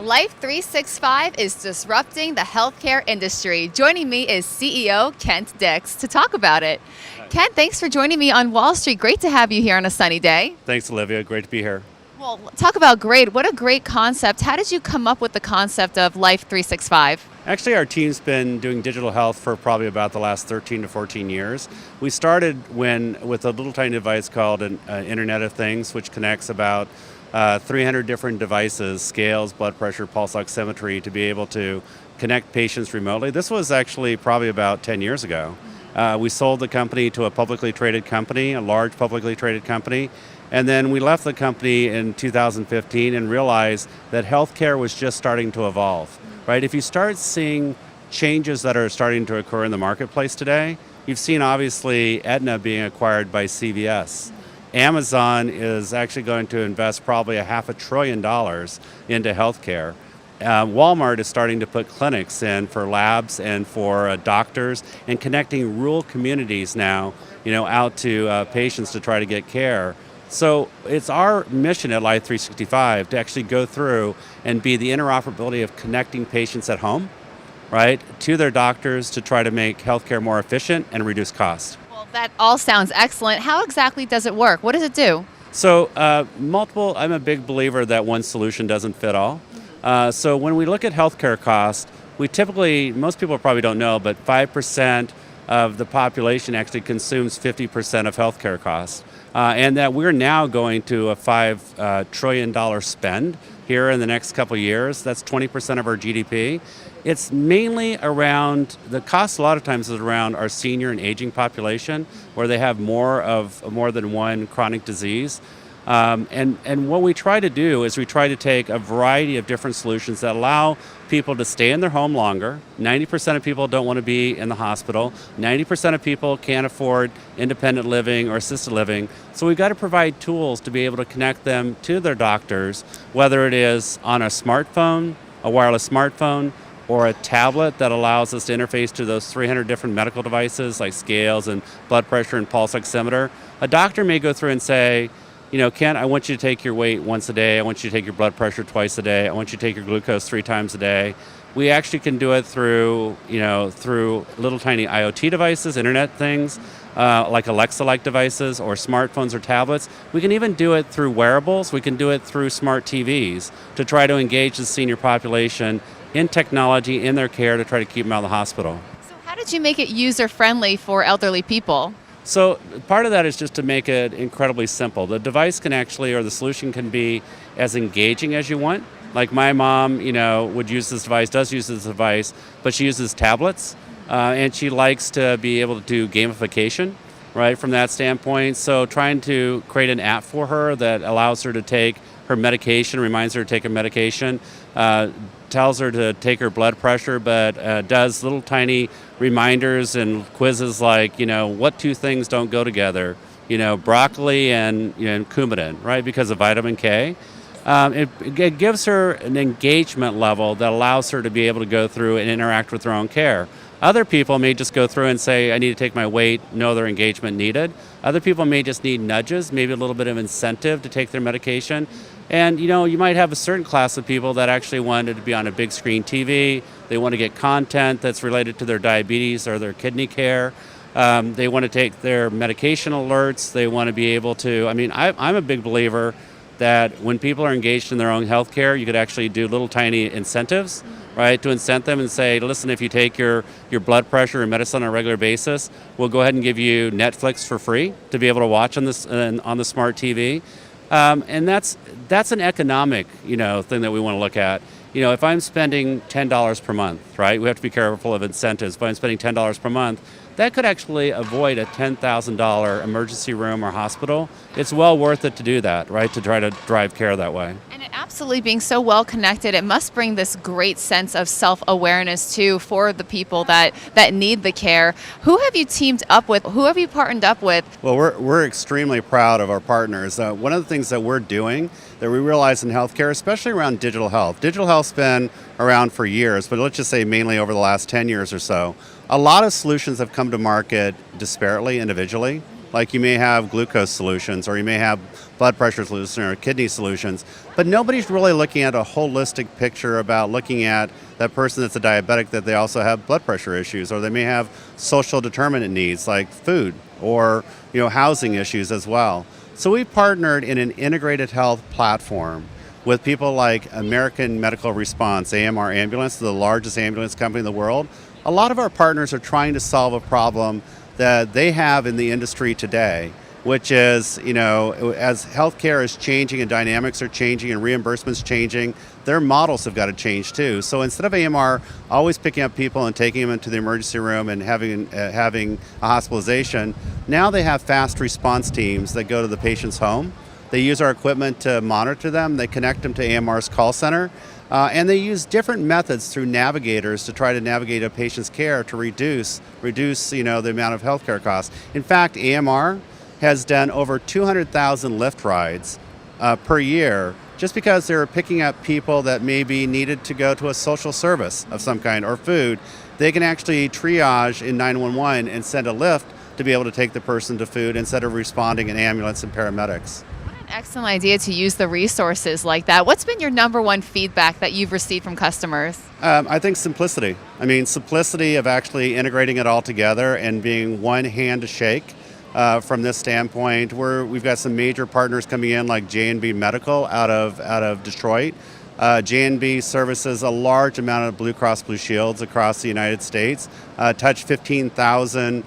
Life365 is disrupting the healthcare industry. Joining me is CEO Kent Dix to talk about it. Kent, thanks for joining me on Wall Street. Great to have you here on a sunny day. Thanks, Olivia. Great to be here. Well, talk about great. What a great concept. How did you come up with the concept of Life365? Actually, our team's been doing digital health for probably about the last 13 to 14 years. We started with a little tiny device called an Internet of Things, which connects about 300 different devices, scales, blood pressure, pulse oximetry, to be able to connect patients remotely. This was actually probably about 10 years ago. We sold the company to a publicly traded company, a large publicly traded company, and then we left the company in 2015 and realized that healthcare was just starting to evolve, right? If you start seeing changes that are starting to occur in the marketplace today, you've seen obviously Aetna being acquired by CVS. Amazon is actually going to invest probably $500 billion into healthcare. Walmart is starting to put clinics in for labs and for doctors, and connecting rural communities now, out to patients to try to get care. So it's our mission at Life365 to actually go through and be the interoperability of connecting patients at home, right, to their doctors to try to make healthcare more efficient and reduce cost. That all sounds excellent. How exactly does it work? What does it do? So I'm a big believer that one solution doesn't fit all. So when we look at healthcare costs, most people probably don't know, but 5% of the population actually consumes 50% of healthcare costs. And that we're now going to a $5 trillion spend here in the next couple of years. That's 20% of our GDP. It's mainly around, the cost a lot of times is around our senior and aging population, where they have more than one chronic disease. And what we try to do is we try to take a variety of different solutions that allow people to stay in their home longer. 90% of people don't want to be in the hospital. 90% of people can't afford independent living or assisted living. So we've got to provide tools to be able to connect them to their doctors, whether it is on a smartphone, a wireless smartphone, or a tablet that allows us to interface to those 300 different medical devices like scales and blood pressure and pulse oximeter. A doctor may go through and say, Kent, I want you to take your weight once a day. I want you to take your blood pressure twice a day. I want you to take your glucose 3 times a day. We actually can do it through little tiny IoT devices, internet things, like Alexa-like devices or smartphones or tablets. We can even do it through wearables. We can do it through smart TVs to try to engage the senior population in technology, in their care, to try to keep them out of the hospital. So how did you make it user-friendly for elderly people? So part of that is just to make it incredibly simple. The device can actually, or the solution can be as engaging as you want. Like my mom, does use this device, but she uses tablets, and she likes to be able to do gamification, right, from that standpoint. So trying to create an app for her that allows her to take her medication, reminds her to take her medication, tells her to take her blood pressure, but does little tiny reminders and quizzes like, what 2 things don't go together, broccoli and Coumadin, right, because of vitamin K. It gives her an engagement level that allows her to be able to go through and interact with her own care. Other people may just go through and say, I need to take my weight, no other engagement needed. Other people may just need nudges, maybe a little bit of incentive to take their medication. And you might have a certain class of people that actually wanted to be on a big screen TV. They want to get content that's related to their diabetes or their kidney care. They want to take their medication alerts. They want to be able to, I'm a big believer that when people are engaged in their own health care, you could actually do little tiny incentives, right, to incent them and say, listen, if you take your blood pressure and medicine on a regular basis, we'll go ahead and give you Netflix for free to be able to watch on the smart TV. And that's an economic, thing that we want to look at. If I'm spending $10 per month, right, we have to be careful of incentives. If I'm spending $10 per month, that could actually avoid a $10,000 emergency room or hospital. It's well worth it to do that, right, to try to drive care that way. And it absolutely, being so well connected, it must bring this great sense of self-awareness too for the people that need the care. Who have you teamed up with? Who have you partnered up with? Well, we're extremely proud of our partners. One of the things that we're doing that we realize in healthcare, especially around digital health. Digital health's been around for years, but let's just say mainly over the last 10 years or so. A lot of solutions have come to market disparately, individually. Like you may have glucose solutions, or you may have blood pressure solutions or kidney solutions, but nobody's really looking at a holistic picture about looking at that person that's a diabetic, that they also have blood pressure issues, or they may have social determinant needs like food or housing issues as well. So we partnered in an integrated health platform with people like American Medical Response, AMR Ambulance, the largest ambulance company in the world. A lot of our partners are trying to solve a problem that they have in the industry today, which is, as healthcare is changing and dynamics are changing and reimbursements changing, their models have got to change too. So instead of AMR always picking up people and taking them into the emergency room and having a hospitalization, now they have fast response teams that go to the patient's home. They use our equipment to monitor them. They connect them to AMR's call center. And they use different methods through navigators to try to navigate a patient's care to reduce the amount of healthcare costs. In fact, AMR has done over 200,000 Lyft rides per year just because they're picking up people that maybe needed to go to a social service of some kind or food. They can actually triage in 911 and send a Lyft to be able to take the person to food instead of responding in ambulance and paramedics. Excellent idea to use the resources like that. What's been your number one feedback that you've received from customers? I think simplicity. Simplicity of actually integrating it all together and being one hand to shake. From this standpoint, we've got some major partners coming in like J&B Medical out of Detroit. J&B services a large amount of Blue Cross Blue Shields across the United States, touch 15,000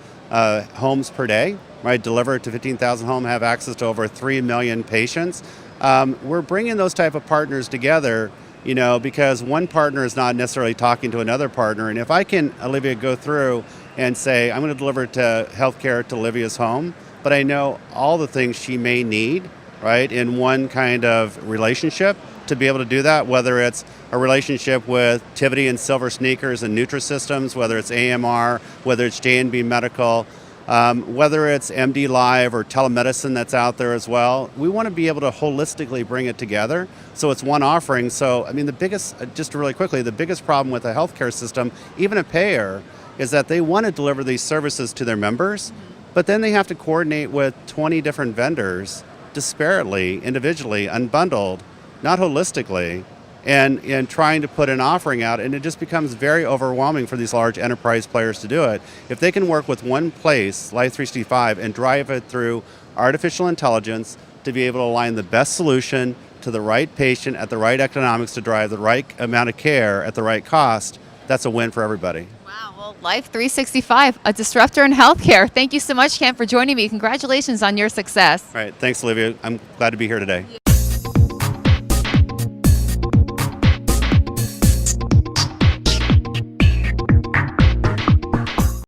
homes per day. Right, deliver to 15,000 homes, have access to over 3 million patients. We're bringing those type of partners together, because one partner is not necessarily talking to another partner. And if I can, Olivia, go through and say, I'm going to deliver to healthcare to Olivia's home, but I know all the things she may need, right, in one kind of relationship to be able to do that, whether it's a relationship with Tivity and Silver Sneakers and Nutrisystems, whether it's AMR, whether it's J&B Medical, whether it's MD Live or telemedicine that's out there as well. We want to be able to holistically bring it together so it's one offering. So, the biggest, just really quickly, the biggest problem with the healthcare system, even a payer, is that they want to deliver these services to their members, but then they have to coordinate with 20 different vendors disparately, individually, unbundled, not holistically, and trying to put an offering out, and it just becomes very overwhelming for these large enterprise players to do it. If they can work with one place, Life365, and drive it through artificial intelligence to be able to align the best solution to the right patient at the right economics to drive the right amount of care at the right cost, that's a win for everybody. Wow, well, Life365, a disruptor in healthcare. Thank you so much, Kent, for joining me. Congratulations on your success. All right, thanks, Olivia. I'm glad to be here today.